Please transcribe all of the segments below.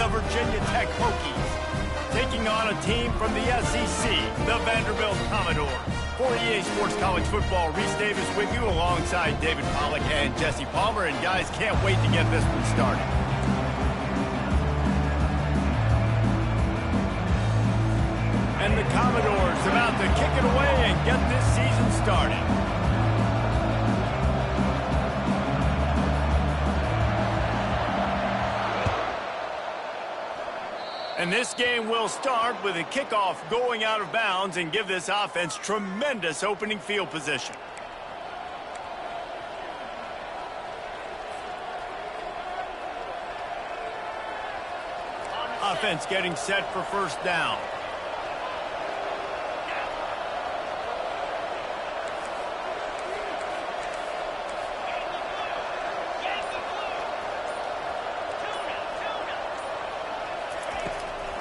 the Virginia Tech Hokies, taking on a team from the SEC, the Vanderbilt Commodores. For EA Sports College Football, Reese Davis with you alongside David Pollack and Jesse Palmer. And guys, can't wait to get this one started. And the Commodores about to kick it away and get this season started. And this game will start with a kickoff going out of bounds and give this offense tremendous opening field position. Offense getting set for first down.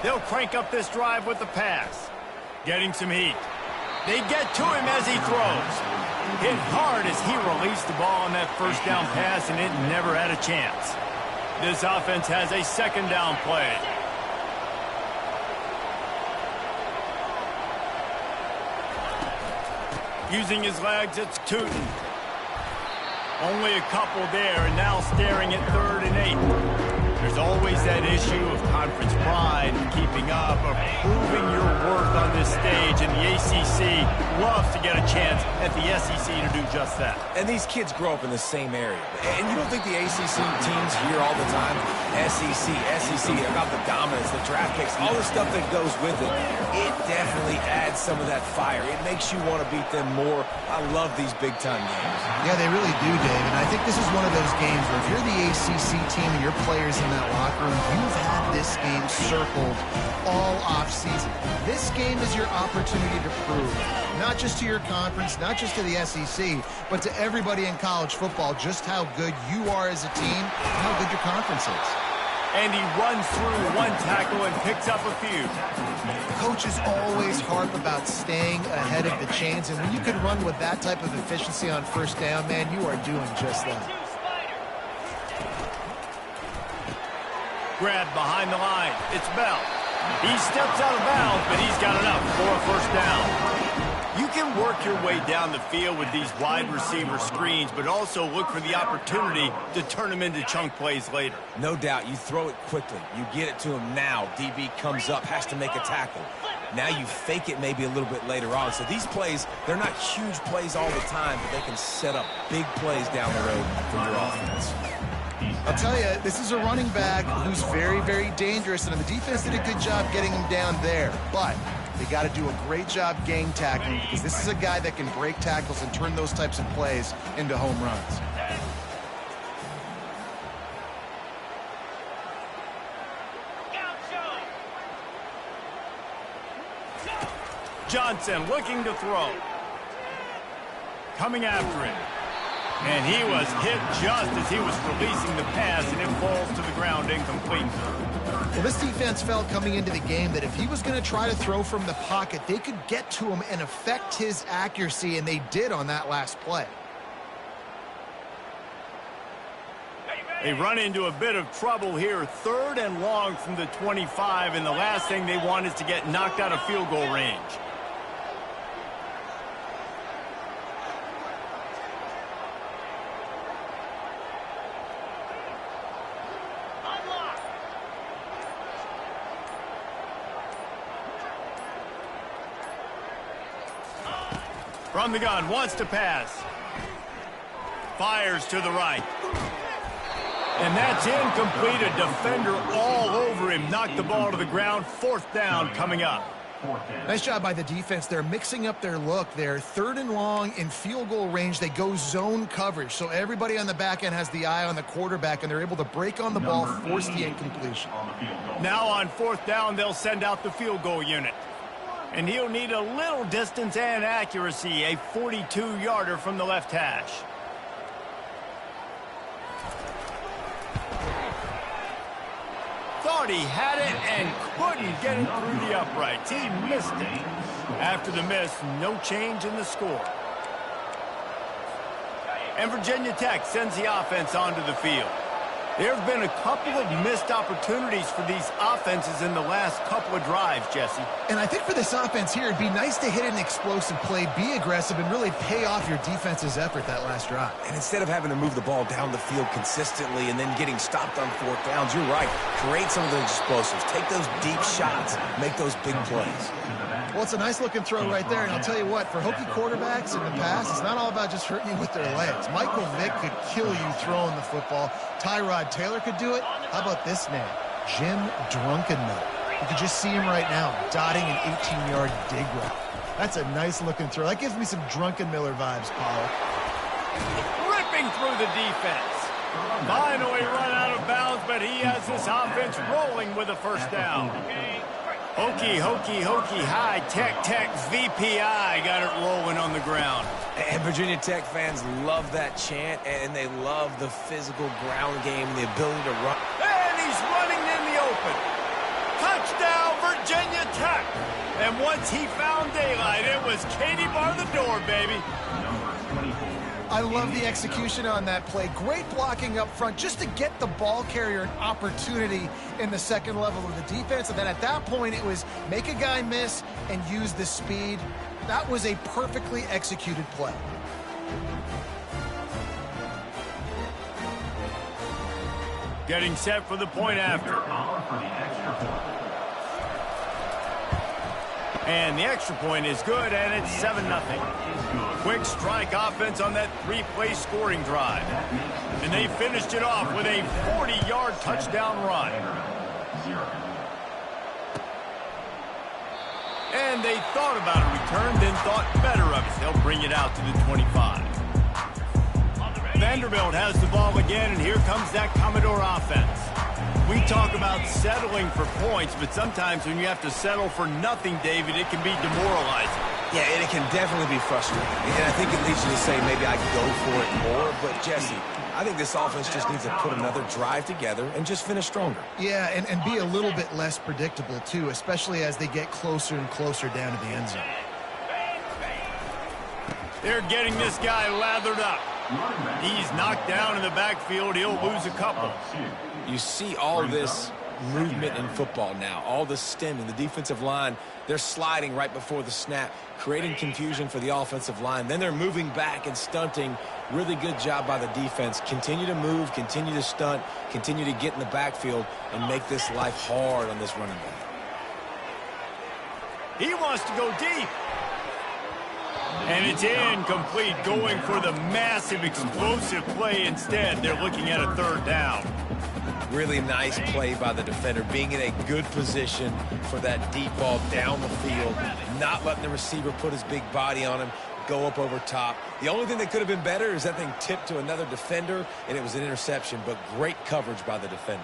They'll crank up this drive with the pass. Getting some heat. They get to him as he throws. Hit hard as he released the ball on that first down pass, and it never had a chance. This offense has a second down play. Using his legs, it's Tootin. Only a couple there, and now staring at 3rd and 8. There's always that issue of conference pride, keeping up, of proving your worth on this stage, and the ACC loves to get a chance at the SEC to do just that. And these kids grow up in the same area. And you don't think the ACC teams hear all the time, SEC, about the dominance, the draft picks, all the stuff that goes with it. It definitely adds some of that fire. It makes you want to beat them more. I love these big-time games. Yeah, they really do, Dave. And I think this is one of those games where if you're the ACC team and your players in that locker room, you've had this game circled all offseason. This game is your opportunity to prove, not just to your conference, not just to the SEC, but to everybody in college football, just how good you are as a team and how good your conference is. And he runs through one tackle and picks up a few. Coaches always harp about staying ahead of the chains, and when you can run with that type of efficiency on first down, man, you are doing just that. Grab behind the line. It's Bell. He steps out of bounds, but he's got enough for a first down. You can work your way down the field with these wide receiver screens, but also look for the opportunity to turn them into chunk plays later. No doubt. You throw it quickly. You get it to him now. DB comes up, has to make a tackle. Now you fake it maybe a little bit later on. So these plays, they're not huge plays all the time, but they can set up big plays down the road for your offense. I'll tell you, this is a running back who's very, very dangerous, and the defense did a good job getting him down there. But they got to do a great job gang tackling, because this is a guy that can break tackles and turn those types of plays into home runs. Johnson looking to throw. Coming after him. And he was hit just as he was releasing the pass, and it falls to the ground incomplete. Well, this defense felt coming into the game that if he was going to try to throw from the pocket, they could get to him and affect his accuracy, and they did on that last play. They run into a bit of trouble here, 3rd and long from the 25, and the last thing they want is to get knocked out of field goal range. From the gun, wants to pass. Fires to the right. And that's incomplete. A defender all over him. Knocked the ball to the ground. 4th down coming up. Nice job by the defense. They're mixing up their look. They're 3rd and long in field goal range. They go zone coverage. So everybody on the back end has the eye on the quarterback, and they're able to break on the ball, force the incompletion. Now on 4th down, they'll send out the field goal unit. And he'll need a little distance and accuracy, a 42-yarder from the left hash. Thought he had it and couldn't get it through the uprights. He missed it. After the miss, no change in the score. And Virginia Tech sends the offense onto the field. There have been a couple of missed opportunities for these offenses in the last couple of drives, Jesse. And I think for this offense here, it'd be nice to hit an explosive play, be aggressive, and really pay off your defense's effort that last drive. And instead of having to move the ball down the field consistently and then getting stopped on fourth downs, you're right. Create some of those explosives. Take those deep shots. Make those big plays. Well, it's a nice-looking throw right there, and I'll tell you what, for Hokie quarterbacks in the past, it's not all about just hurting you with their legs. Michael Vick could kill you throwing the football. Tyrod Taylor could do it. How about this name? Jim Drunkenmiller. You can just see him right now, dotting an 18-yard dig route. That's a nice-looking throw. That gives me some Drunkenmiller vibes, Paul. Ripping through the defense. Finally run out of bounds, but he has this offense rolling with a first down. Hokie, high, tech, VPI got it rolling on the ground. And Virginia Tech fans love that chant, and they love the physical ground game, the ability to run. And he's running in the open. Touchdown, Virginia Tech. And once he found daylight, it was Katie bar the door, baby. I love the execution on that play. Great blocking up front just to get the ball carrier an opportunity in the second level of the defense. And then at that point, it was make a guy miss and use the speed. That was a perfectly executed play. Getting set for the point after. And the extra point is good, and it's 7-0. Quick strike offense on that three-play scoring drive. And they finished it off with a 40-yard touchdown run. And they thought about a return, then thought better of it. They'll bring it out to the 25. Vanderbilt has the ball again, and here comes that Commodore offense. We talk about settling for points, but sometimes when you have to settle for nothing, David, it can be demoralizing. Yeah, and it can definitely be frustrating. And I think it leads you to say maybe I can go for it more. But, Jesse, I think this offense just needs to put another drive together and just finish stronger. Yeah, and be a little bit less predictable, too, especially as they get closer and closer down to the end zone. They're getting this guy lathered up. He's knocked down in the backfield. He'll lose a couple. You see all this movement in football now, all the stemming, the defensive line, they're sliding right before the snap, creating confusion for the offensive line. Then they're moving back and stunting. Really good job by the defense. Continue to move, continue to stunt, continue to get in the backfield and make this life hard on this running back. He wants to go deep. And it's incomplete, going for the massive explosive play instead. They're looking at a third down. Really nice play by the defender, being in a good position for that deep ball down the field, not letting the receiver put his big body on him, go up over top. The only thing that could have been better is that thing tipped to another defender, and it was an interception, but great coverage by the defender.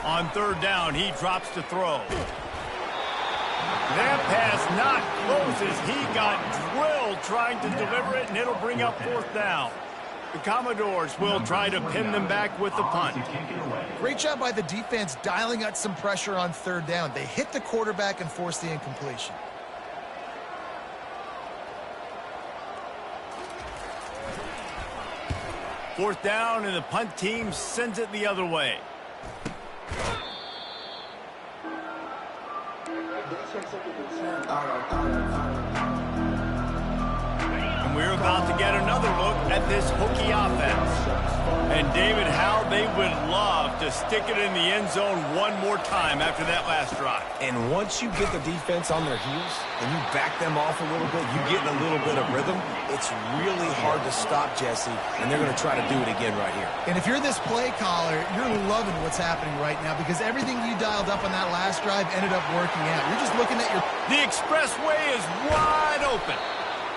On third down, he drops to throw. That pass not close as he got drilled trying to deliver it, and it'll bring up fourth down. The Commodores will try to pin them back with the punt. Great job by the defense dialing out some pressure on third down. They hit the quarterback and forced the incompletion. Fourth down, and the punt team sends it the other way. And we're about to get another look at this Hokie offense. And David, how they would love to stick it in the end zone one more time after that last drive. And once you get the defense on their heels and you back them off a little bit, you get in a little bit of rhythm, it's really hard to stop, Jesse, and they're going to try to do it again right here. And if you're this play caller, you're loving what's happening right now because everything you dialed up on that last drive ended up working out. You're just looking at your... The expressway is wide open.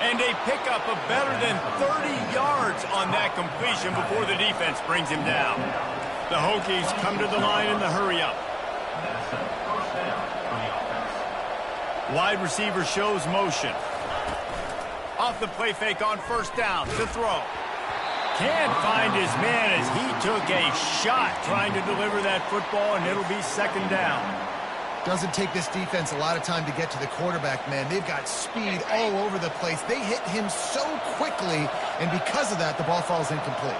And they pick up a better than 30 yards on that completion before the defense brings him down. The Hokies come to the line in the hurry-up. Wide receiver shows motion. Off the play fake on first down to throw. Can't find his man as he took a shot trying to deliver that football, and it'll be second down. Doesn't take this defense a lot of time to get to the quarterback, man. They've got speed all over the place. They hit him so quickly, and because of that, the ball falls incomplete.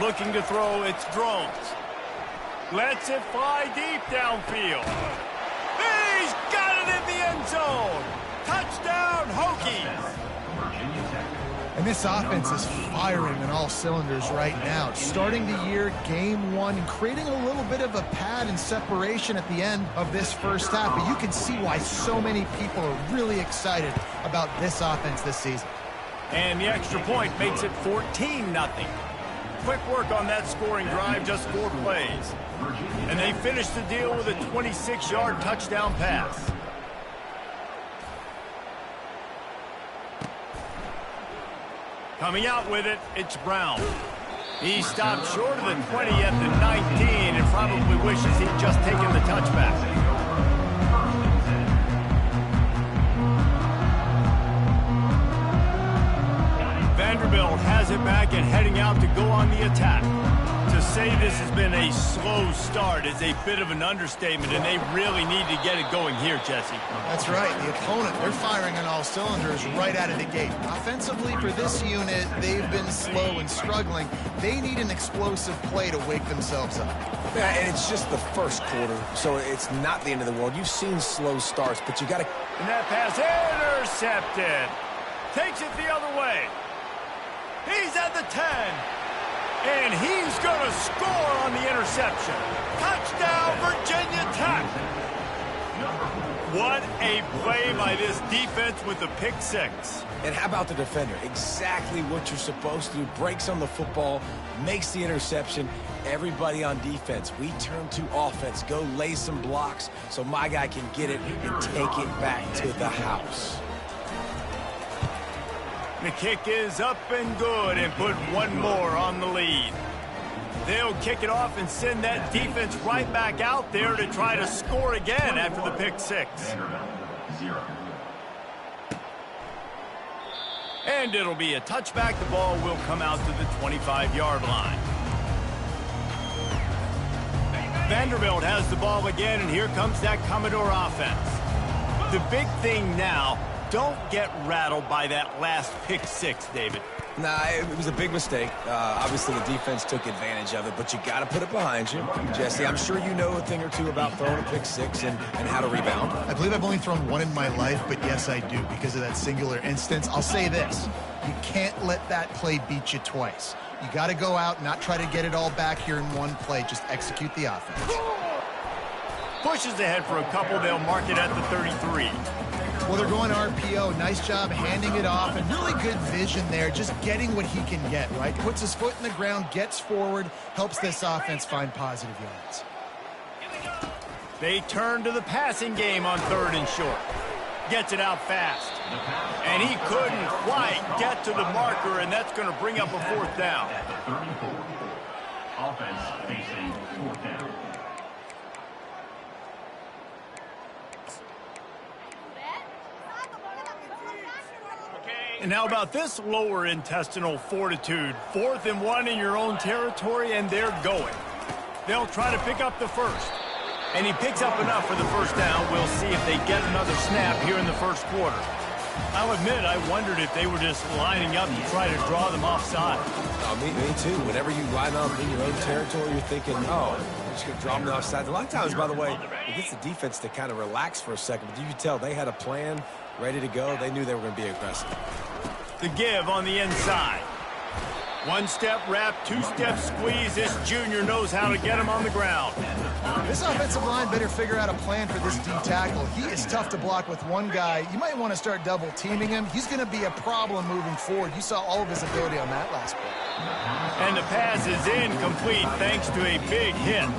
Looking to throw its drones. Lets it fly deep downfield. He's got it in the end zone. Touchdown, Hokies. And this offense is firing on all cylinders right now. Starting the year, game one, and creating a little bit of a pad and separation at the end of this first half. But you can see why so many people are really excited about this offense this season. And the extra point makes it 14-0. Quick work on that scoring drive, just 4 plays. And they finish the deal with a 26-yard touchdown pass. Coming out with it, it's Brown. He stopped short of the 20 at the 19 and probably wishes he'd just taken the touchback. Vanderbilt has it back and heading out to go on the attack. To say this has been a slow start is a bit of an understatement, and they really need to get it going here, Jesse. That's right. The opponent, they're firing on all cylinders right out of the gate. Offensively, for this unit, they've been slow and struggling. They need an explosive play to wake themselves up. Yeah, and it's just the first quarter, so it's not the end of the world. You've seen slow starts, but you got to... And that pass intercepted. Takes it the other way. He's at the 10. And he's going to score on the interception. Touchdown, Virginia Tech. What a play by this defense with the pick six. And how about the defender? Exactly what you're supposed to do. Breaks on the football, makes the interception. Everybody on defense, we turn to offense. Go lay some blocks so my guy can get it and take it back to the house. The kick is up and good and put one more on the lead. They'll kick it off and send that defense right back out there to try to score again after the pick six. And it'll be a touchback. The ball will come out to the 25-yard line. Vanderbilt has the ball again, and here comes that Commodore offense. The big thing now, don't get rattled by that last pick six, David. Nah, it was a big mistake. Obviously, the defense took advantage of it, but you got to put it behind you. Jesse, I'm sure you know a thing or two about throwing a pick six and how to rebound. I believe I've only thrown one in my life, but yes, I do, because of that singular instance. I'll say this. You can't let that play beat you twice. You got to go out and not try to get it all back here in one play. Just execute the offense. Pushes ahead for a couple. They'll mark it at the 33. Well, they're going RPO. Nice job handing it off, and really good vision there, just getting what he can get, right? Puts his foot in the ground, gets forward, helps this offense find positive yards. They turn to the passing game on 3rd and short. Gets it out fast. And he couldn't quite get to the marker, and that's going to bring up a 4th down. Offense facing 4th down. And how about this lower intestinal fortitude? 4th and 1 in your own territory, and they're going. They'll try to pick up the first. And he picks up enough for the 1st down. We'll see if they get another snap here in the 1st quarter. I'll admit, I wondered if they were just lining up to try to draw them offside. Oh, me too. Whenever you line up in your own territory, you're thinking, oh, I'm just going to draw them offside. A lot of times, by the way, it gets the defense to kind of relax for a second. But you can tell they had a plan ready to go. They knew they were going to be aggressive. The give on the inside. 1-step wrap, 2-step squeeze. This junior knows how to get him on the ground. This offensive line better figure out a plan for this D tackle. He is tough to block with one guy. You might want to start double teaming him. He's going to be a problem moving forward. You saw all of his ability on that last play. And the pass is incomplete thanks to a big hit.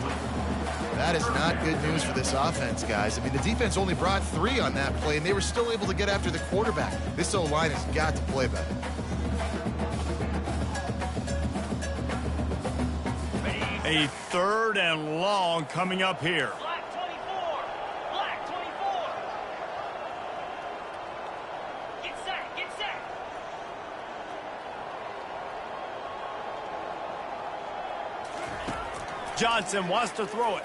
That is not good news for this offense, guys. I mean, the defense only brought 3 on that play, and they were still able to get after the quarterback. This O-line has got to play better. A 3rd and long coming up here. Black 24. Black 24. Get set. Get set. Johnson wants to throw it.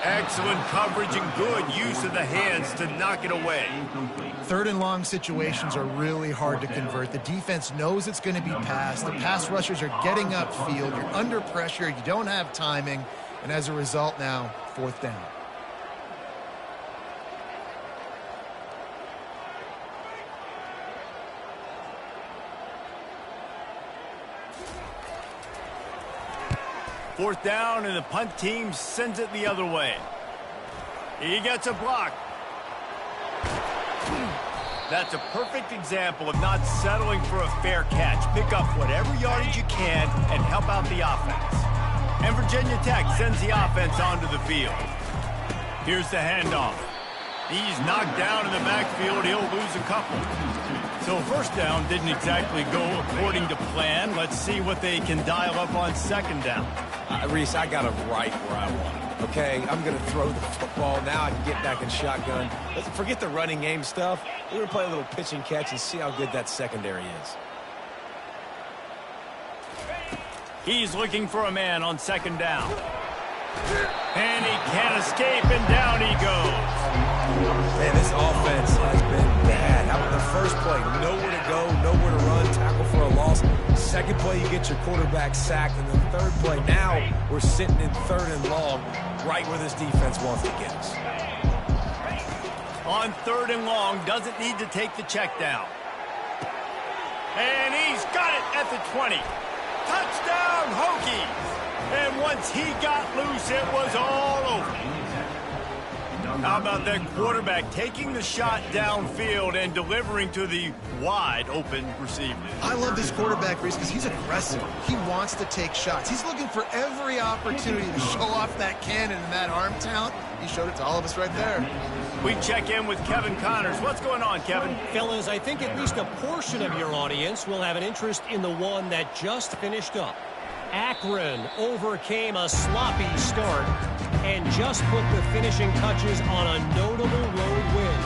Excellent coverage and good use of the hands to knock it away. Third and long situations are really hard to convert. The defense knows it's going to be passed. The pass rushers are getting upfield. You're under pressure. You don't have timing. And as a result now, fourth down. Fourth down, and the punt team sends it the other way. He gets a block. That's a perfect example of not settling for a fair catch. Pick up whatever yardage you can and help out the offense. And Virginia Tech sends the offense onto the field. Here's the handoff. He's knocked down in the backfield. He'll lose a couple. So first down didn't exactly go according to plan. Let's see what they can dial up on second down. Reese, I got him right where I want him. Okay, I'm going to throw the football. Now I can get back in shotgun. Let's forget the running game stuff. We're going to play a little pitch and catch and see how good that secondary is. He's looking for a man on second down. And he can't escape, and down he goes. Man, this offense has been bad. How about the first play? Nowhere to go, nowhere to run, tackle for a loss. Second play, you get your quarterback sacked. And then third play, now we're sitting in third and long, right where this defense wants to get us. On third and long, doesn't need to take the check down. And he's got it at the 20. Touchdown, Hokies! And once he got loose, it was all over. How about that quarterback taking the shot downfield and delivering to the wide-open receiver? I love this quarterback, Reese, because he's aggressive. He wants to take shots. He's looking for every opportunity to show off that cannon and that arm talent. He showed it to all of us right there. We check in with Kevin Connors. What's going on, Kevin? Fellas, I think at least a portion of your audience will have an interest in the one that just finished up. Akron overcame a sloppy start and just put the finishing touches on a notable road win.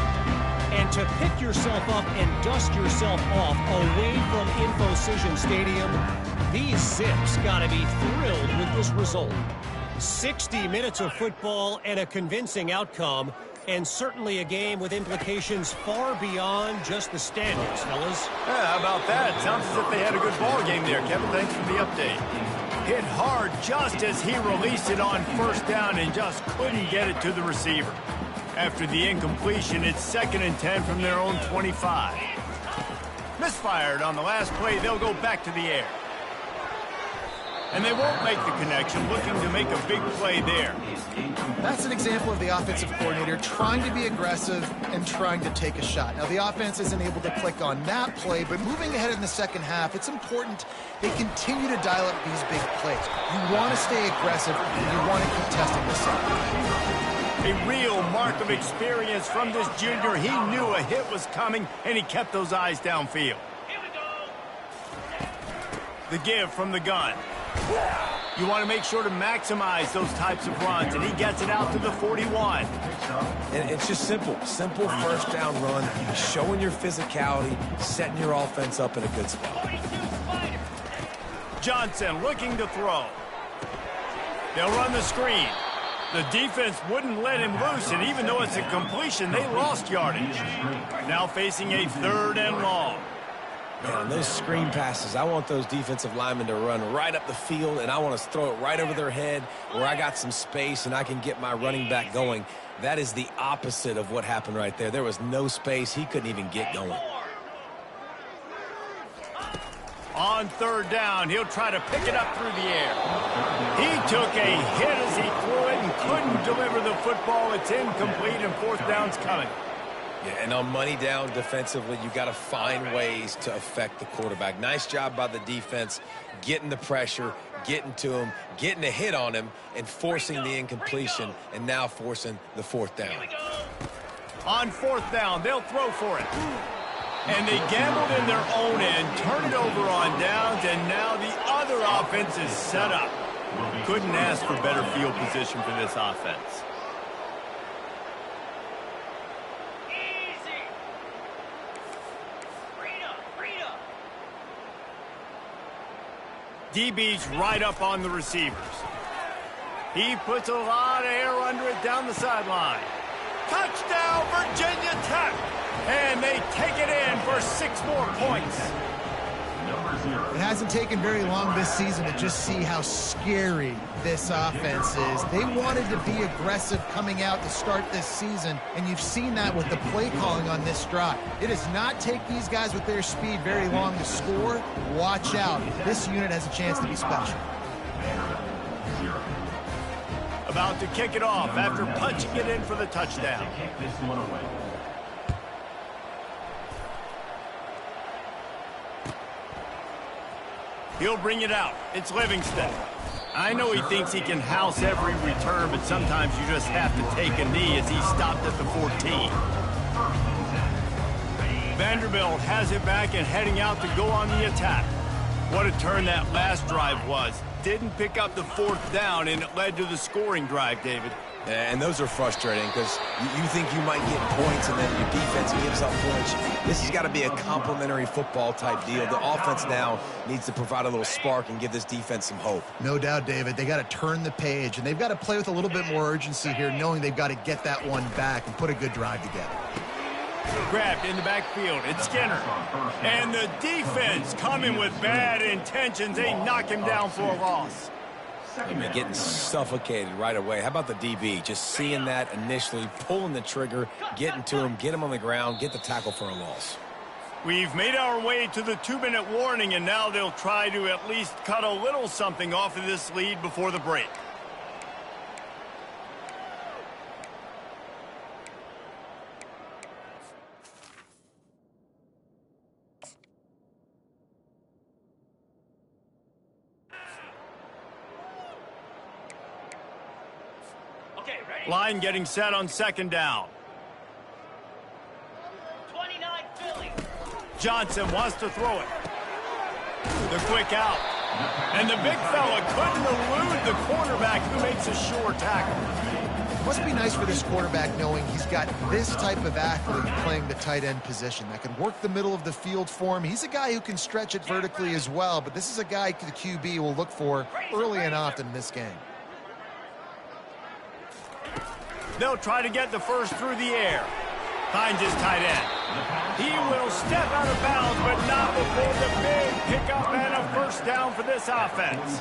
And to pick yourself up and dust yourself off away from InfoCision Stadium, these Zips got to be thrilled with this result. 60 minutes of football and a convincing outcome, and certainly a game with implications far beyond just the standings, fellas. Yeah, how about that? Sounds as if they had a good ball game there, Kevin. Thanks for the update. Hit hard just as he released it on first down and just couldn't get it to the receiver. After the incompletion, it's 2nd and 10 from their own 25. Misfired on the last play. They'll go back to the air. And they won't make the connection, looking to make a big play there. That's an example of the offensive coordinator trying to be aggressive and trying to take a shot. Now, the offense isn't able to click on that play, but moving ahead in the second half, it's important they continue to dial up these big plays. You want to stay aggressive, and you want to keep testing the set. A real mark of experience from this junior. He knew a hit was coming, and he kept those eyes downfield. The give from the gun. You want to make sure to maximize those types of runs, and he gets it out to the 41. And it's just simple first down run, showing your physicality, setting your offense up in a good spot. Johnson looking to throw. They'll run the screen. The defense wouldn't let him loose, and even though it's a completion, they lost yardage. Now facing a 3rd and long. Man, those screen passes, I want those defensive linemen to run right up the field, and I want to throw it right over their head where I got some space and I can get my running back going. That is the opposite of what happened right there. There was no space. He couldn't even get going. On 3rd down, he'll try to pick it up through the air. He took a hit as he threw it and couldn't deliver the football. It's incomplete, and 4th down's coming. Yeah, and on money down defensively, you got to find ways to affect the quarterback. Nice job by the defense, getting the pressure, getting to him, getting a hit on him, and forcing the incompletion, and now forcing the 4th down. On 4th down, they'll throw for it. And they gambled in their own end, turn it over on downs, and now the other offense is set up. Couldn't ask for better field position for this offense. DB's right up on the receivers. He puts a lot of air under it down the sideline. Touchdown, Virginia Tech! And they take it in for 6 more points. It hasn't taken very long this season to just see how scary this offense is. They wanted to be aggressive coming out to start this season, and you've seen that with the play calling on this drive. It does not take these guys with their speed very long to score. Watch out. This unit has a chance to be special. About to kick it off after punching it in for the touchdown. He'll bring it out. It's Livingston. I know he thinks he can house every return, but sometimes you just have to take a knee as he stopped at the 14. Vanderbilt has it back and heading out to go on the attack. What a turn that last drive was. Didn't pick up the 4th down, and it led to the scoring drive, David. And those are frustrating because you think you might get points and then your defense gives up points. This has got to be a complementary football type deal. The offense now needs to provide a little spark and give this defense some hope. No doubt, David. They got to turn the page, and they've got to play with a little bit more urgency here, knowing they've got to get that one back and put a good drive together. Grabbed in the backfield. It's Skinner. And the defense coming with bad intentions. They knock him down for a loss. Getting suffocated right away. How about the DB? Just seeing that initially, pulling the trigger, getting to him, get him on the ground, get the tackle for a loss. We've made our way to the 2-minute warning, and now they'll try to at least cut a little something off of this lead before the break. Line getting set on 2nd down. 29 Philly. Johnson wants to throw it. The quick out. And the big fella couldn't elude the quarterback who makes a sure tackle. Must be nice for this quarterback knowing he's got this type of athlete playing the tight end position that can work the middle of the field for him. He's a guy who can stretch it vertically as well, but this is a guy the QB will look for early and often in this game. They'll try to get the first through the air. Finds his tight end. He will step out of bounds, but not before the big pickup and a 1st down for this offense.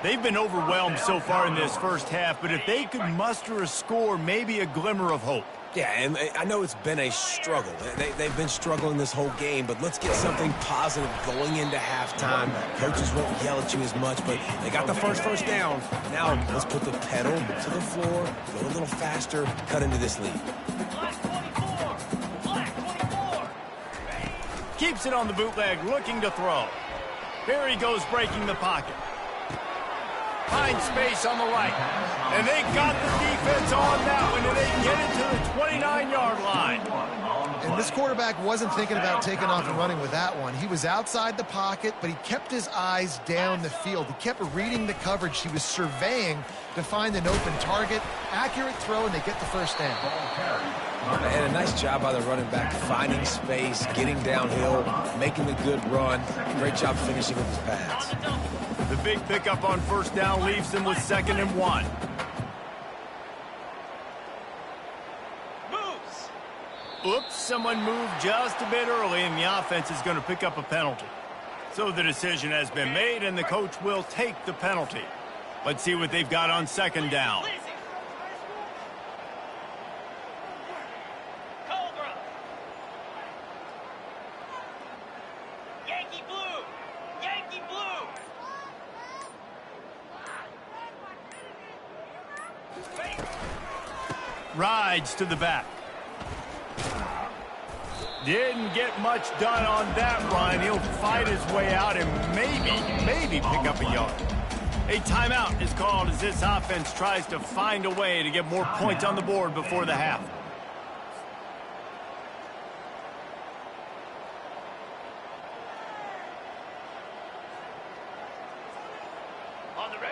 They've been overwhelmed so far in this first half, but if they could muster a score, maybe a glimmer of hope. Yeah, and I know it's been a struggle. They've been struggling this whole game, but let's get something positive going into halftime. Coaches won't yell at you as much, but they got the first down. Now let's put the pedal to the floor, go a little faster, cut into this lead. Black 24. Black 24. Keeps it on the bootleg, looking to throw. Here he goes, breaking the pocket. Finds space on the right. And they got the defense on that one, and they get it to the 29-yard line. And this quarterback wasn't thinking about taking off and running with that one. He was outside the pocket, but he kept his eyes down the field. He kept reading the coverage. He was surveying to find an open target. Accurate throw, and they get the 1st down. And a nice job by the running back, finding space, getting downhill, making the good run. Great job finishing with his pads. The big pickup on 1st down leaves them with 2nd and 1. Moves. Oops, someone moved just a bit early, and the offense is going to pick up a penalty. So the decision has been made, and the coach will take the penalty. Let's see what they've got on 2nd down. Cobra. Yankee blue. Yankee blue. Rides to the back. Didn't get much done on that run. He'll fight his way out and maybe pick up a yard. A timeout is called as this offense tries to find a way to get more points on the board before the half.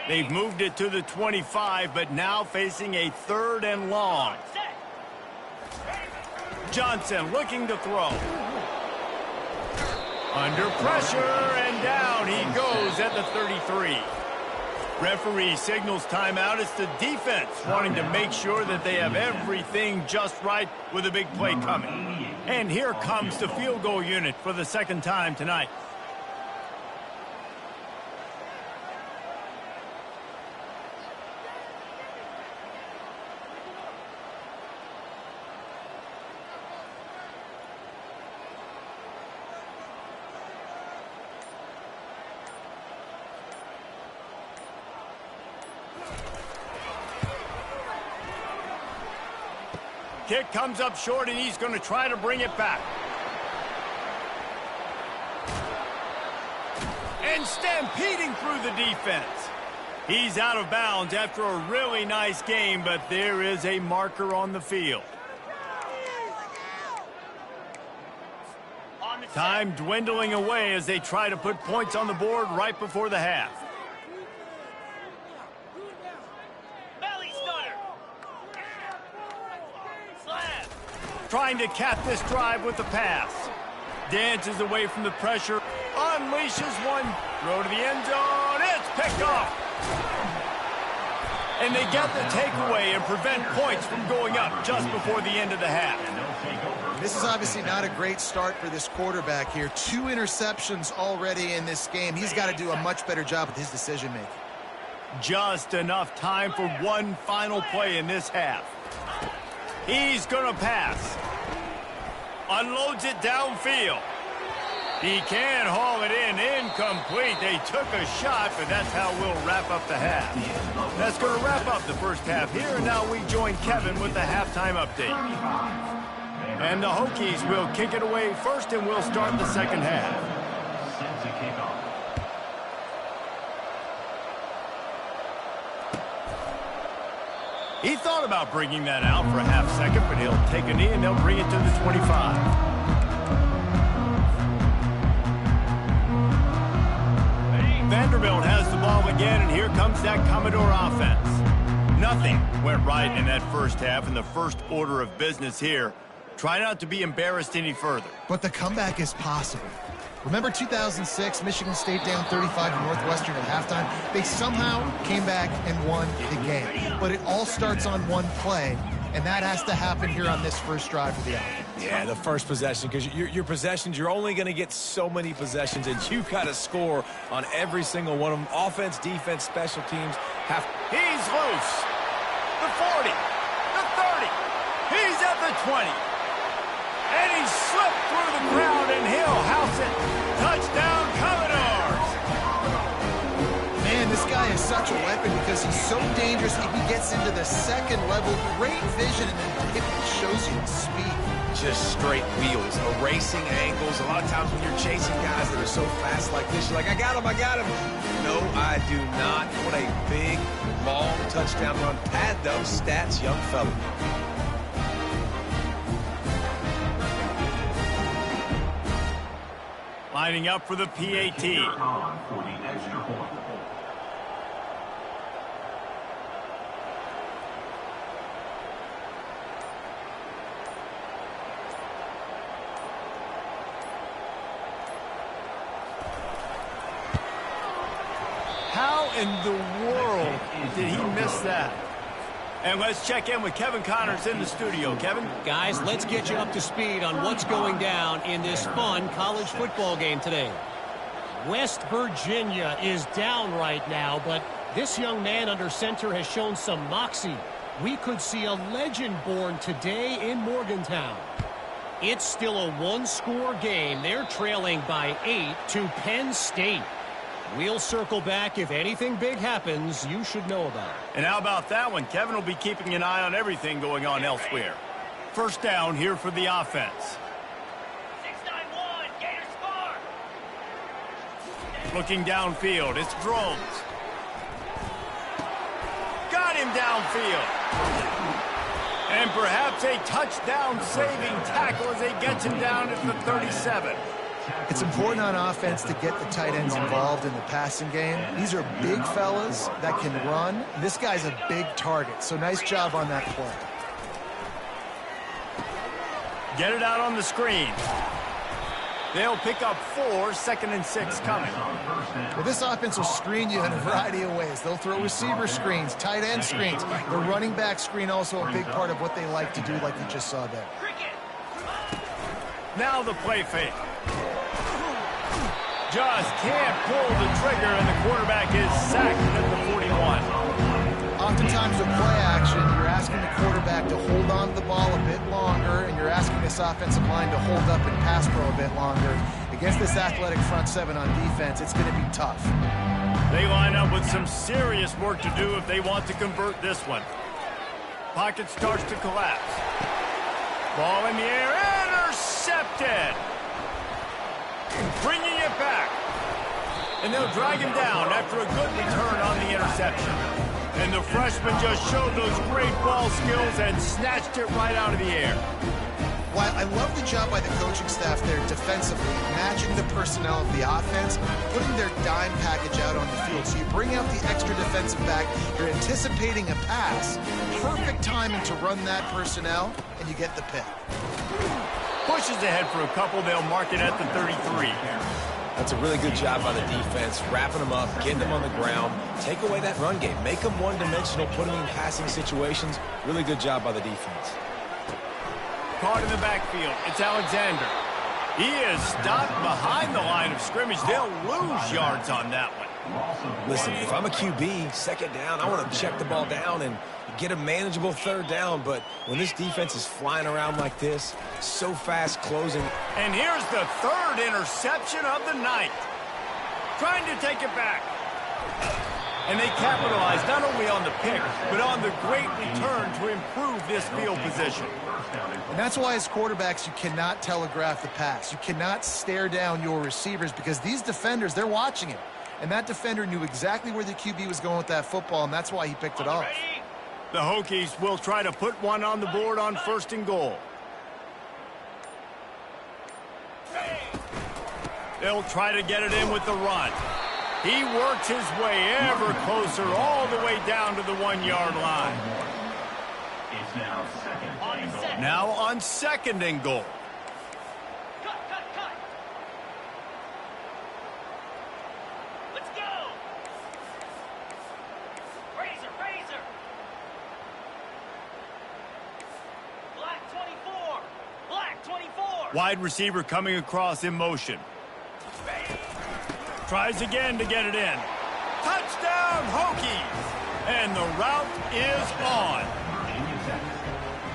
They've moved it to the 25, but now facing a 3rd and long. Johnson looking to throw. Under pressure, and down he goes at the 33. Referee signals timeout. It's the defense wanting to make sure that they have everything just right with a big play coming. And here comes the field goal unit for the second time tonight. Kick comes up short, and he's going to try to bring it back. And stampeding through the defense. He's out of bounds after a really nice game, but there is a marker on the field. Time dwindling away as they try to put points on the board right before the half. Trying to cap this drive with the pass. Dances away from the pressure. Unleashes one. Throw to the end zone. It's picked off. And they get the takeaway and prevent points from going up just before the end of the half. This is obviously not a great start for this quarterback here. 2 interceptions already in this game. He's got to do a much better job with his decision-making. Just enough time for one final play in this half. He's going to pass. Unloads it downfield. He can haul it in. Incomplete. They took a shot, but that's how we'll wrap up the half. That's going to wrap up the first half here, and now we join Kevin with the halftime update. And the Hokies will kick it away first, and we'll start the second half. He thought about bringing that out for a half second, but he'll take a knee and they'll bring it to the 25. Vanderbilt has the ball again, and here comes that Commodore offense. Nothing went right in that first half, and the first order of business here. Try not to be embarrassed any further. But the comeback is possible. Remember 2006, Michigan State down 35 to Northwestern at halftime? They somehow came back and won the game. But it all starts on one play, and that has to happen here on this first drive of the offense. Yeah, the first possession, because your possessions, you're only going to get so many possessions, and you've got to score on every single one of them. Offense, defense, special teams. He's loose. The 40. The 30. He's at the 20. And he slipped through the crowd, and he'll house it. Touchdown, Commodores! Man, this guy is such a weapon because he's so dangerous. If he gets into the second level, great vision, and then it shows you his speed. Just straight wheels, erasing angles. A lot of times when you're chasing guys that are so fast like this, you're like, I got him, I got him. No, I do not. What a big, long touchdown run. Pad those stats, young fella. Lining up for the PAT. How in the world did he miss that? And let's check in with Kevin Connors in the studio. Kevin? Guys, let's get you up to speed on what's going down in this fun college football game today. West Virginia is down right now, but this young man under center has shown some moxie. We could see a legend born today in Morgantown. It's still a one-score game. They're trailing by 8 to Penn State. We'll circle back. If anything big happens, you should know about it. And how about that one? Kevin will be keeping an eye on everything going on elsewhere. First down here for the offense. 6-9-1, Gators score. Looking downfield, it's Drones. Got him downfield. And perhaps a touchdown-saving tackle as they get him down at the 37. It's important on offense to get the tight ends involved in the passing game. These are big fellas that can run. This guy's a big target, so nice job on that play. Get it out on the screen. They'll pick up 4, 2nd and 6 coming. Well, this offense will screen you in a variety of ways. They'll throw receiver screens, tight end screens. The running back screen also a big part of what they like to do, like you just saw there. Now the play fake. Just can't pull the trigger, and the quarterback is sacked at the 41. Oftentimes with play action, you're asking the quarterback to hold on to the ball a bit longer, and you're asking this offensive line to hold up and pass pro a bit longer. Against this athletic front seven on defense, it's going to be tough. They line up with some serious work to do if they want to convert this one. Pocket starts to collapse. Ball in the air, intercepted. Bringing it back. And they'll drag him down after a good return on the interception. And the freshman just showed those great ball skills and snatched it right out of the air. Well, I love the job by the coaching staff there defensively, matching the personnel of the offense, putting their dime package out on the field. So you bring out the extra defensive back, you're anticipating a pass, perfect timing to run that personnel, and you get the pick. Pushes ahead for a couple, they'll mark it at the 33. That's a really good job by the defense, wrapping them up, getting them on the ground, take away that run game, make them one-dimensional, put them in passing situations. Really good job by the defense. Caught in the backfield, it's Alexander. He is stopped behind the line of scrimmage. They'll lose yards on that one. Listen, if I'm a QB, 2nd down, I want to check the ball down and get a manageable 3rd down, but when this defense is flying around like this, so fast closing. And here's the 3rd interception of the night. Trying to take it back. And they capitalize not only on the pick, but on the great return to improve this field position. And that's why as quarterbacks, you cannot telegraph the pass. You cannot stare down your receivers because these defenders, they're watching it. And that defender knew exactly where the QB was going with that football, and that's why he picked it off. The Hokies will try to put one on the board on 1st and goal. They'll try to get it in with the run. He works his way ever closer all the way down to the 1-yard line. Now on 2nd and goal. Cut. Let's go. Razor. Black 24. Wide receiver coming across in motion. Tries again to get it in. Touchdown, Hokies! And the route is on.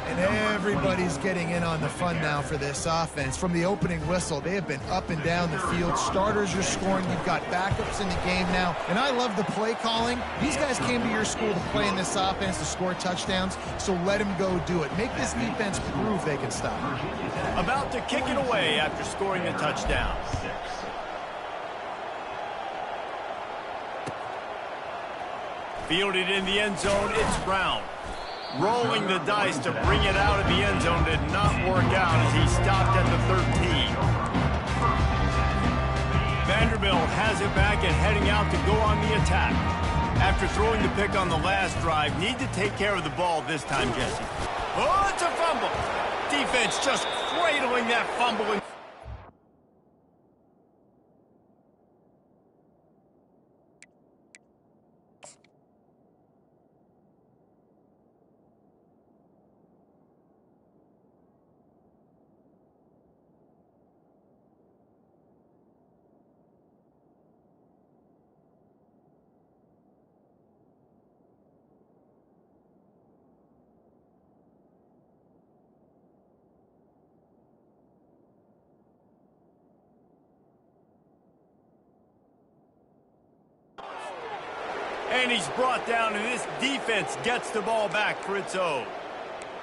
And everybody's getting in on the fun now for this offense. From the opening whistle, they have been up and down the field. Starters are scoring. You've got backups in the game now. And I love the play calling. These guys came to your school to play in this offense to score touchdowns, so let them go do it. Make this defense prove they can stop. About to kick it away after scoring the touchdown. Fielded in the end zone, it's Brown. Rolling the dice to bring it out of the end zone did not work out as he stopped at the 13. Vanderbilt has it back and heading out to go on the attack. After throwing the pick on the last drive, need to take care of the ball this time, Jesse. Oh, it's a fumble. Defense just cradling that fumble. And he's brought down, and this defense gets the ball back for its own.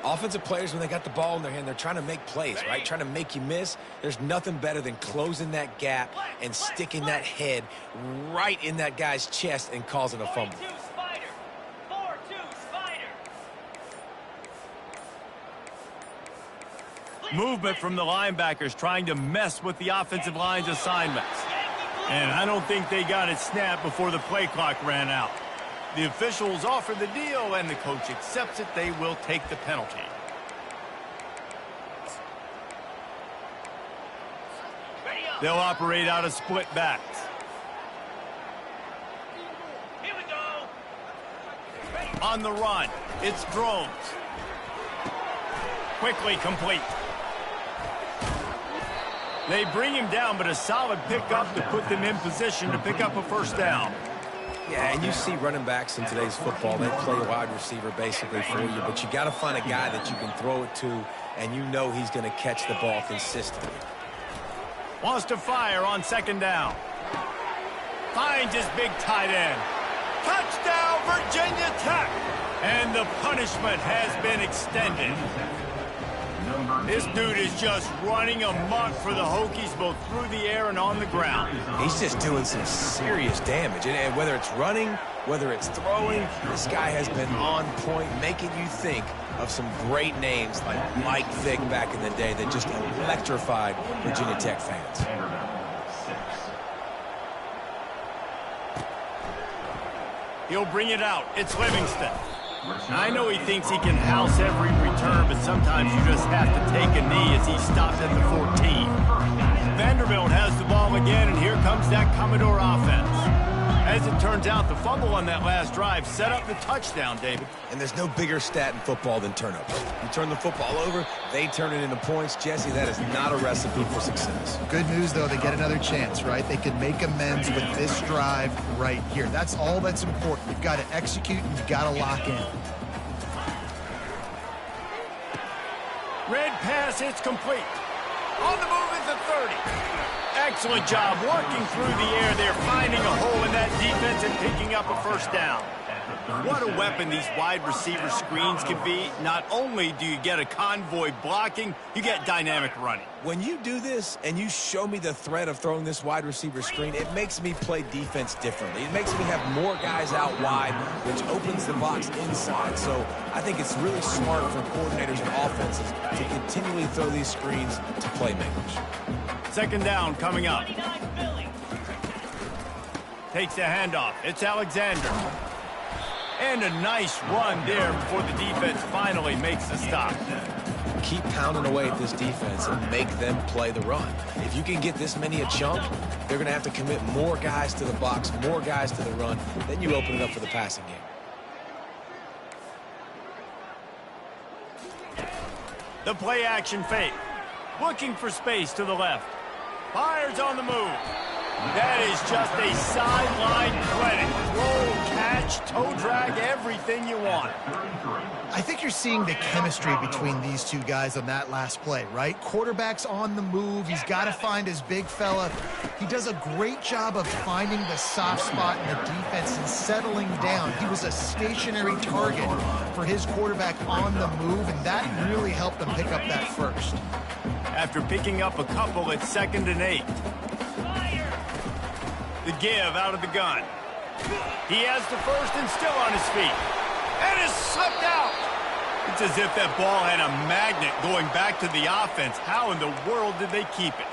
Offensive players, when they got the ball in their hand, they're trying to make plays, right? Trying to make you miss. There's nothing better than closing that gap and sticking that head right in that guy's chest and causing a fumble. 4-2 Spider. Movement from the linebackers trying to mess with the offensive line's assignments. And I don't think they got it snapped before the play clock ran out. The officials offer the deal, and the coach accepts it. They will take the penalty. Ready up. They'll operate out of split backs. Here we go. On the run, it's Drones. Quickly complete. They bring him down, but a solid pickup to put them in position to pick up a first down. Yeah, and you see running backs in today's football, they play a wide receiver basically for you, but you got to find a guy that you can throw it to, and you know he's going to catch the ball consistently. Wants to fire on second down. Finds his big tight end. Touchdown, Virginia Tech! And the punishment has been extended. This dude is just running amok for the Hokies both through the air and on the ground. He's just doing some serious damage. And whether it's running, whether it's throwing, this guy has been on point, making you think of some great names like Mike Vick back in the day that just electrified Virginia Tech fans. He'll bring it out. It's Livingston. I know he thinks he can house every return, but sometimes you just have to take a knee as he stopped at the 14. Vanderbilt has the ball again, and here comes that Commodore offense. As it turns out, the fumble on that last drive set up the touchdown, David. And there's no bigger stat in football than turnovers. You turn the football over, they turn it into points. Jesse, that is not a recipe for success. Good news, though, they get another chance, right? They can make amends with this drive right here. That's all that's important. You've got to execute, and you've got to lock in. Red pass, it's complete. On the move is the 30. Excellent job working through the air there, finding a hole in that defense and picking up a first down. What a weapon these wide receiver screens can be. Not only do you get a convoy blocking, you get dynamic running. When you do this and you show me the threat of throwing this wide receiver screen, it makes me play defense differently. It makes me have more guys out wide, which opens the box inside. So I think it's really smart for coordinators and offenses to continually throw these screens to playmakers. Second down coming up. Takes the handoff. It's Alexander. And a nice run there before the defense finally makes the stop. Keep pounding away at this defense and make them play the run. If you can get this many a chunk, they're going to have to commit more guys to the box, more guys to the run. Then you open it up for the passing game. The play action fake. Looking for space to the left. Fires on the move. That is just a sideline clinic. Roll, catch, toe drag, everything you want. I think you're seeing the chemistry between these two guys on that last play, right? Quarterback's on the move. He's got to find his big fella. He does a great job of finding the soft spot in the defense and settling down. He was a stationary target for his quarterback on the move, and that really helped them pick up that first. After picking up a couple, it's 2nd and 8. The give out of the gun. He has the first and still on his feet. And is sucked out. It's as if that ball had a magnet going back to the offense. How in the world did they keep it?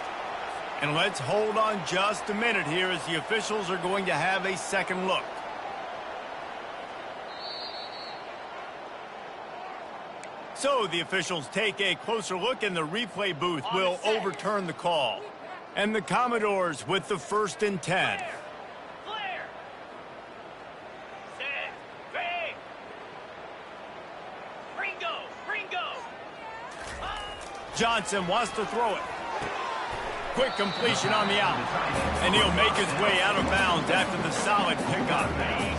And let's hold on just a minute here as the officials are going to have a second look. So the officials take a closer look, and the replay booth will overturn the call. And the Commodores with the 1st and 10. Clear. Set. Break. Ringo. Johnson wants to throw it. Quick completion on the out. And he'll make his way out of bounds after the solid pickup.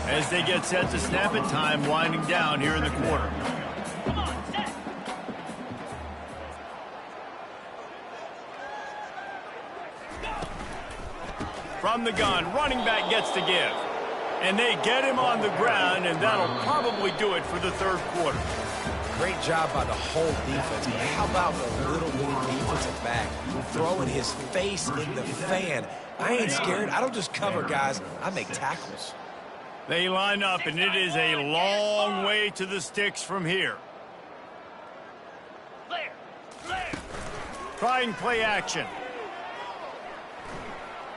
As they get set to snap it, time winding down here in the quarter. Come on, set. From the gun, running back gets to give. And they get him on the ground, and that'll probably do it for the third quarter. Great job by the whole defense, but how about the little bitty defensive back throwing his face in the fan? I ain't scared. I don't just cover guys. I make tackles. They line up, and it is a long way to the sticks from here. Clear. Trying play action.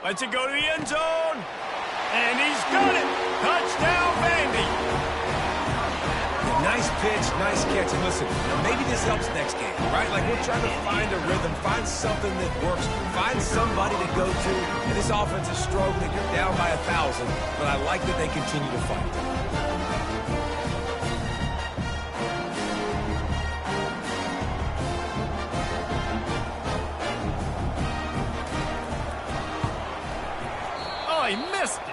Lets it go to the end zone. And he's got it. Touchdown, Vandy. Nice pitch, nice catch. And listen, maybe this helps next game, right? Like we're trying to find a rhythm, find something that works, find somebody to go to. And this offense is struggling. You're down by 1,000, but I like that they continue to fight. Oh, he missed it.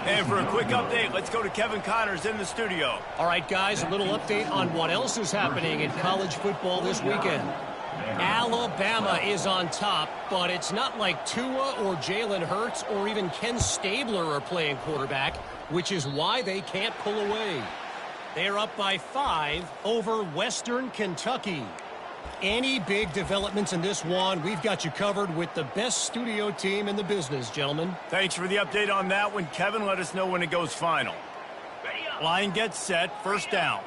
And for a quick update, let's go to Kevin Connors in the studio. All right, guys, a little update on what else is happening in college football this weekend. Alabama is on top, but it's not like Tua or Jalen Hurts or even Ken Stabler are playing quarterback, which is why they can't pull away. They're up by 5 over Western Kentucky. Any big developments in this one, we've got you covered with the best studio team in the business, gentlemen. Thanks for the update on that one, Kevin. Let us know when it goes final. Line gets set, first down.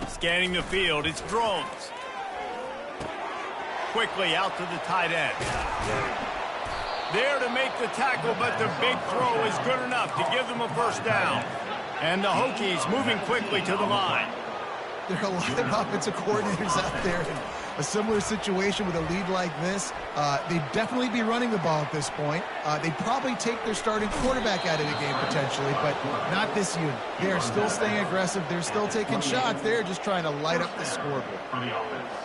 Scanning the field, it's drones. Quickly out to the tight end. There to make the tackle, but the big throw is good enough to give them a first down. And the Hokies moving quickly to the line. There are a lot of offensive coordinators out there in a similar situation with a lead like this. They'd definitely be running the ball at this point. They'd probably take their starting quarterback out of the game potentially, but not this unit. They are still staying aggressive. They're still taking shots. They're just trying to light up the scoreboard.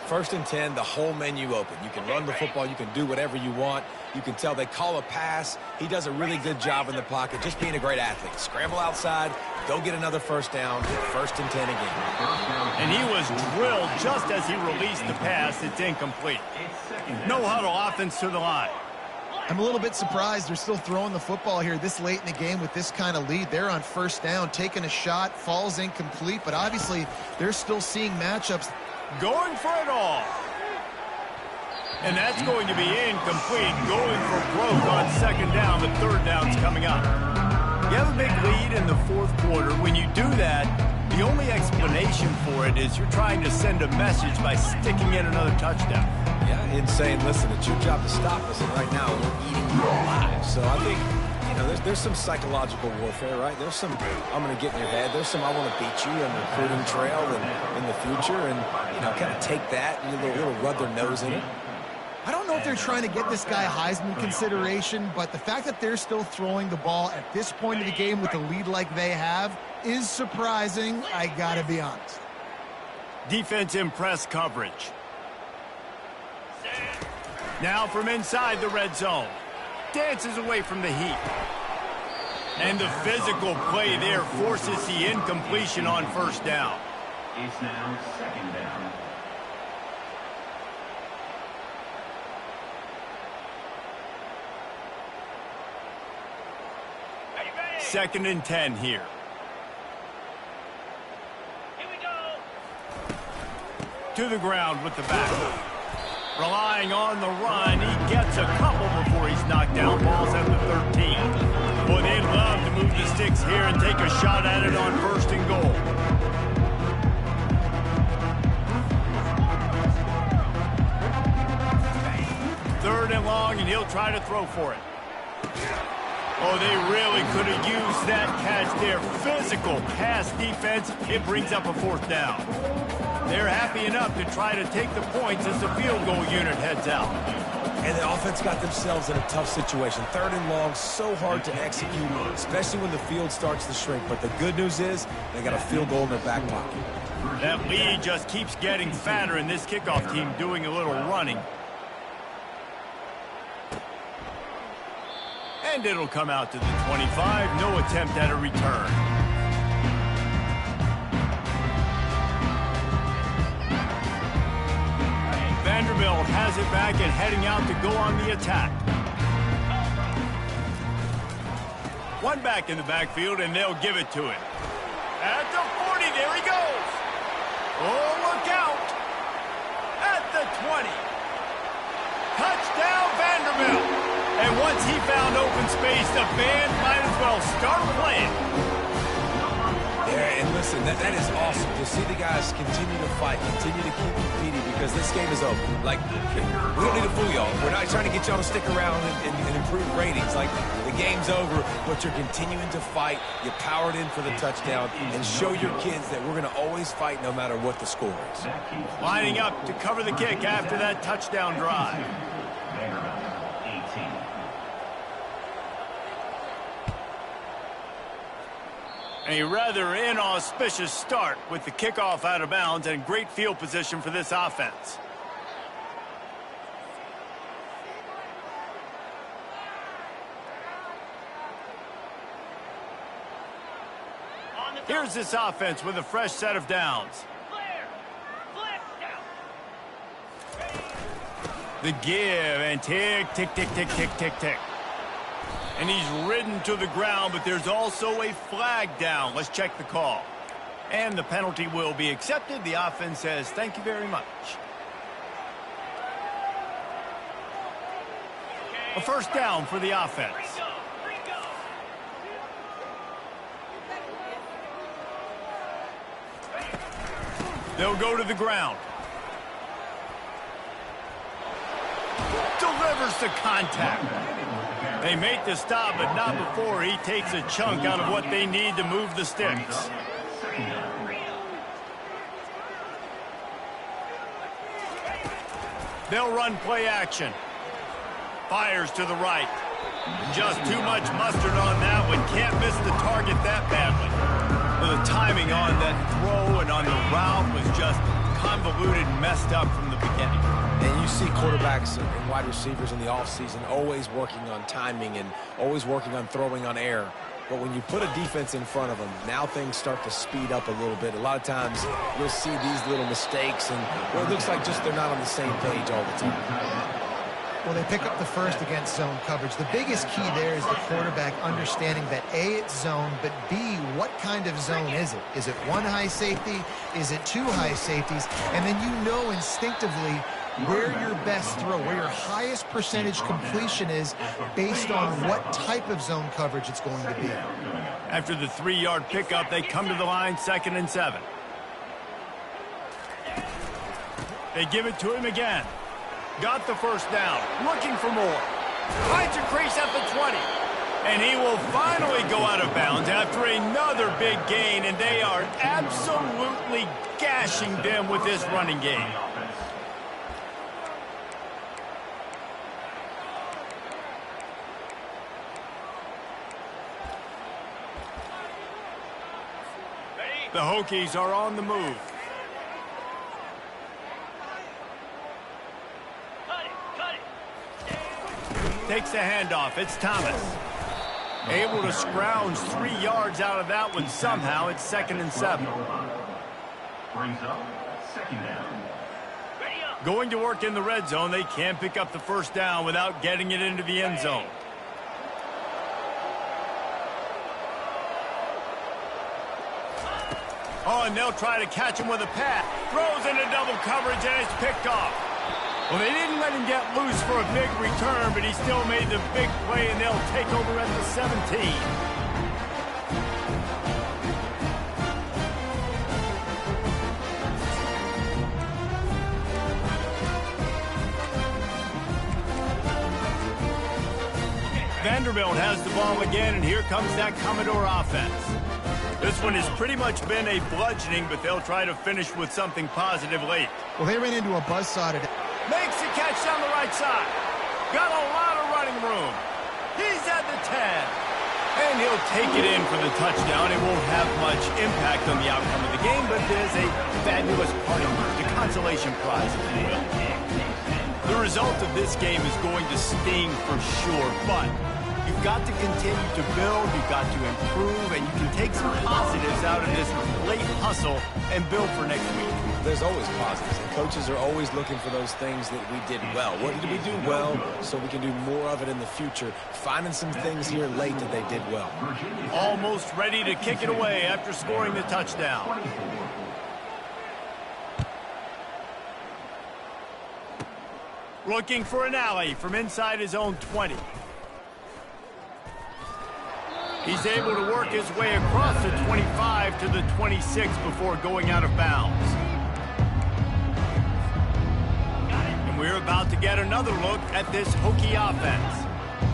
First and 10, the whole menu open. You can run the football. You can do whatever you want. You can tell they call a pass. He does a really good job in the pocket, just being a great athlete. Scramble outside, go get another first down, first and 10 again. And he was drilled just as he released the pass. It's incomplete. No huddle offense to the line. I'm a little bit surprised they're still throwing the football here this late in the game with this kind of lead. They're on first down, taking a shot, falls incomplete, but obviously they're still seeing matchups. Going for it all. And that's going to be incomplete. Going for broke on second down. The third down's coming up. You have a big lead in the fourth quarter. When you do that, the only explanation for it is you're trying to send a message by sticking in another touchdown. Yeah, and saying, listen, it's your job to stop us, and right now we're eating you alive. So I think, you know, there's some psychological warfare, right? There's some, I'm going to get in your head. There's some, I want to beat you on the recruiting trail and in the future, and, you know, kind of take that and a little rub their nose in it. I don't know if they're trying to get this guy Heisman consideration, but the fact that they're still throwing the ball at this point of the game with a lead like they have is surprising, I gotta be honest. Defense in press coverage. Now from inside the red zone. Dances away from the heat. And the physical play there forces the incompletion on first down. It's now second down. Second and 10 here. Here we go. To the ground with the back. Relying on the run, he gets a couple before he's knocked down. Ball's at the 13. Boy, they'd love to move the sticks here and take a shot at it on first and goal. Third and long, and he'll try to throw for it. Oh, they really could have used that catch there. Physical pass defense. It brings up a fourth down. They're happy enough to try to take the points as the field goal unit heads out. And the offense got themselves in a tough situation. Third and long, so hard to execute, especially when the field starts to shrink. But the good news is they got a field goal in their back pocket. That lead just keeps getting fatter, and this kickoff team doing a little running. And it'll come out to the 25. No attempt at a return. Vanderbilt has it back and heading out to go on the attack. One back in the backfield, and they'll give it to him. At the 40, there he goes. Oh, look out. At the 20. Touchdown, Vanderbilt. And once he found open space, the band might as well start playing. Yeah, and listen, Listen, that is awesome to see the guys continue to fight, continue to keep competing, because this game is over. Like, we don't need to fool y'all. We're not trying to get y'all to stick around and improve ratings. Like, the game's over, but you're continuing to fight. You powered in for the touchdown, and show your kids that we're going to always fight no matter what the score is. Lining up to cover the kick after that touchdown drive. A rather inauspicious start with the kickoff out of bounds and great field position for this offense. Here's this offense with a fresh set of downs. The give and tick, tick, tick, tick, tick, tick, tick. And he's ridden to the ground, but there's also a flag down. Let's check the call. And the penalty will be accepted. The offense says, thank you very much. A first down for the offense. They'll go to the ground. Delivers the contact. They make the stop, but not before he takes a chunk out of what they need to move the sticks. They'll run play action. Fires to the right. Just too much mustard on that one. Can't miss the target that badly. The timing on that throw and on the route was just convoluted and messed up from the beginning. And you see quarterbacks and wide receivers in the offseason always working on timing and always working on throwing on air. But when you put a defense in front of them, now things start to speed up a little bit. A lot of times you'll see these little mistakes, and well, it looks like just they're not on the same page all the time. Well, they pick up the first against zone coverage. The biggest key there is the quarterback understanding that A, it's zone, but B, what kind of zone is it? Is it one high safety? Is it two high safeties? And then you know instinctively where your best throw, where your highest percentage completion is based on what type of zone coverage it's going to be. After the 3-yard pickup, they come to the line, 2nd and 7. They give it to him again. Got the first down. Looking for more. Finds a crease at the 20. And he will finally go out of bounds after another big gain, and they are absolutely gashing them with this running game. The Hokies are on the move. Takes the handoff. It's Thomas. Able to scrounge 3 yards out of that one somehow. It's 2nd and 7. Brings up 2nd down. Going to work in the red zone. They can't pick up the first down without getting it into the end zone. Oh, and they'll try to catch him with a pass. Throws into double coverage, and it's picked off. Well, they didn't let him get loose for a big return, but he still made the big play, and they'll take over at the 17. Vanderbilt has the ball again, and here comes that Commodore offense. This one has pretty much been a bludgeoning, but they'll try to finish with something positive late. Well, they ran into a buzzsaw today. Makes the catch down the right side. Got a lot of running room. He's at the 10. And he'll take it in for the touchdown. It won't have much impact on the outcome of the game, but there's a fabulous party, the consolation prize, if you will. The result of this game is going to sting for sure, but you've got to continue to build, you've got to improve, and you can take some positives out of this late hustle and build for next week. There's always positives, and coaches are always looking for those things that we did well. What did we do well so we can do more of it in the future? Finding some things here late that they did well. Almost ready to kick it away after scoring the touchdown. Looking for an alley from inside his own 20. He's able to work his way across the 25 to the 26 before going out of bounds. And we're about to get another look at this Hokie offense.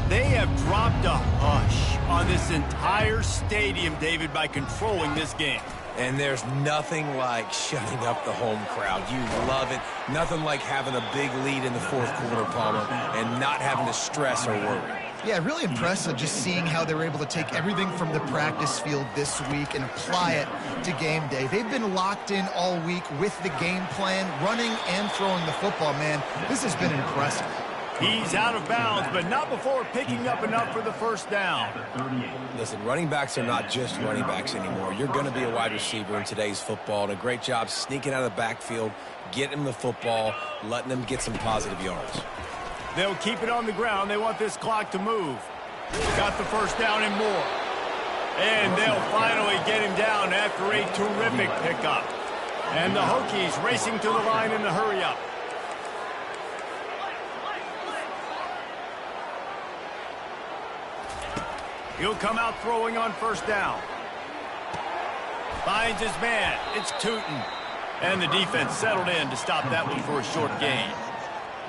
They have dropped a hush on this entire stadium, David, by controlling this game. And there's nothing like shutting up the home crowd. You love it. Nothing like having a big lead in the fourth quarter, Palmer, and not having to stress or worry. Yeah, really impressive just seeing how they were able to take everything from the practice field this week and apply it to game day. They've been locked in all week with the game plan, running and throwing the football, man. This has been impressive. He's out of bounds, but not before picking up enough for the first down. Listen, running backs are not just running backs anymore. You're going to be a wide receiver in today's football, and a great job sneaking out of the backfield, getting them the football, letting them get some positive yards. They'll keep it on the ground. They want this clock to move. Got the first down and more. And they'll finally get him down after a terrific pickup. And the Hokies racing to the line in the hurry-up. He'll come out throwing on first down. Finds his man. It's Tootin. And the defense settled in to stop that one for a short gain.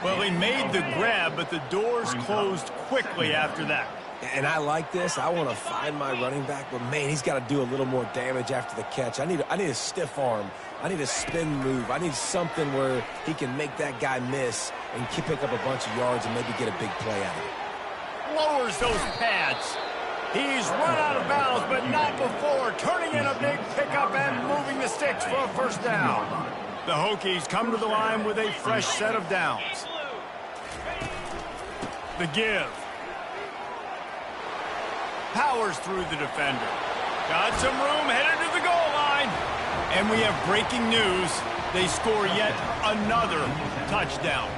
Well, he made the grab, but the doors closed quickly after that. And I like this. I want to find my running back, but, man, he's got to do a little more damage after the catch. I need a stiff arm. I need a spin move. I need something where he can make that guy miss and pick up a bunch of yards and maybe get a big play out of it. Lowers those pads. He's run out of bounds, but not before turning in a big pickup and moving the sticks for a first down. The Hokies come to the line with a fresh set of downs. The give. Powers through the defender. Got some room, headed to the goal line. And we have breaking news. They score yet another touchdown.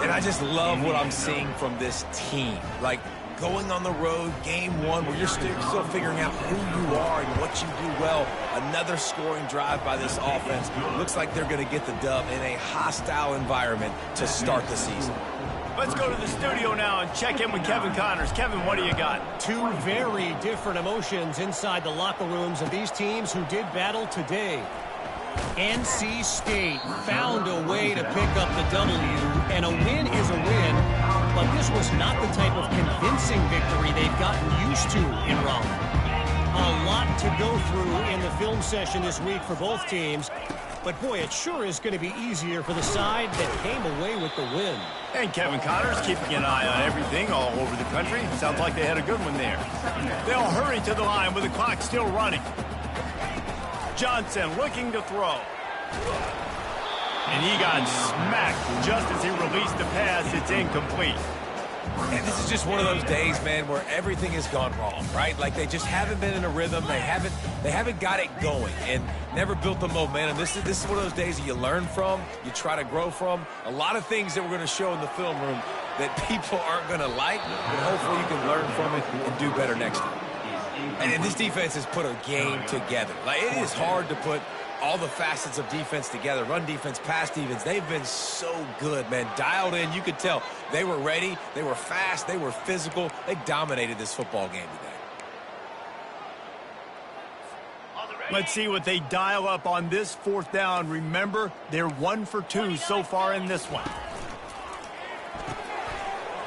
And I just love what I'm seeing from this team. Like, going on the road, game one, where you're still figuring out who you are and what you do well. Another scoring drive by this offense. Looks like they're going to get the dub in a hostile environment to start the season. Let's go to the studio now and check in with Kevin Connors. Kevin, what do you got? Two very different emotions inside the locker rooms of these teams who did battle today. NC State found a way to pick up the W, and a win is a win, but this was not the type of convincing victory they've gotten used to in Raleigh. A lot to go through in the film session this week for both teams, but boy, it sure is going to be easier for the side that came away with the win. And Kevin Connors keeping an eye on everything all over the country. Sounds like they had a good one there. They'll hurry to the line with the clock still running. Johnson looking to throw. And he got smacked just as he released the pass. It's incomplete. And this is just one of those days, man, where everything has gone wrong, right? Like they just haven't been in a rhythm. They haven't got it going and never built the momentum. This is one of those days that you learn from, you try to grow from. A lot of things that we're going to show in the film room that people aren't going to like, but hopefully you can learn from it and do better next time. And this defense has put a game together. Like, it is hard to put all the facets of defense together. Run defense, pass defense. They've been so good, man. Dialed in. You could tell they were ready. They were fast. They were physical. They dominated this football game today. Let's see what they dial up on this fourth down. Remember, they're 1 for 2 so far in this one.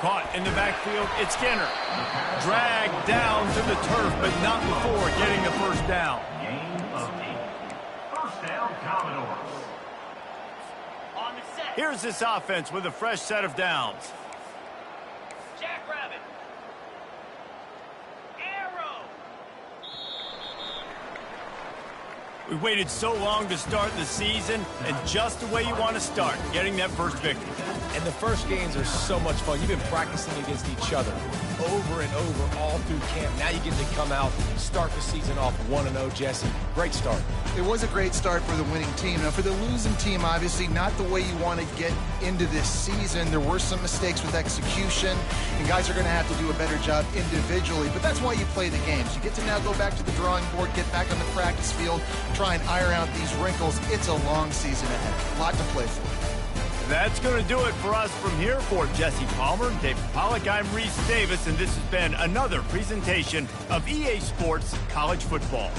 Caught in the backfield, it's Skinner. Dragged down to the turf, but not before getting the first down. Gain of 8. First down, Commodores. On the set. Here's this offense with a fresh set of downs. Jackrabbit. Arrow. We waited so long to start the season, and just the way you want to start, getting that first victory. And the first games are so much fun. You've been practicing against each other over and over all through camp. Now you get to come out, start the season off 1-0, Jesse. Great start. It was a great start for the winning team. Now, for the losing team, obviously not the way you want to get into this season. There were some mistakes with execution, and guys are going to have to do a better job individually. But that's why you play the games. You get to now go back to the drawing board, get back on the practice field, try and iron out these wrinkles. It's a long season ahead. A lot to play for. That's going to do it for us from here. For Jesse Palmer, David Pollack, I'm Reese Davis, and this has been another presentation of EA Sports College Football.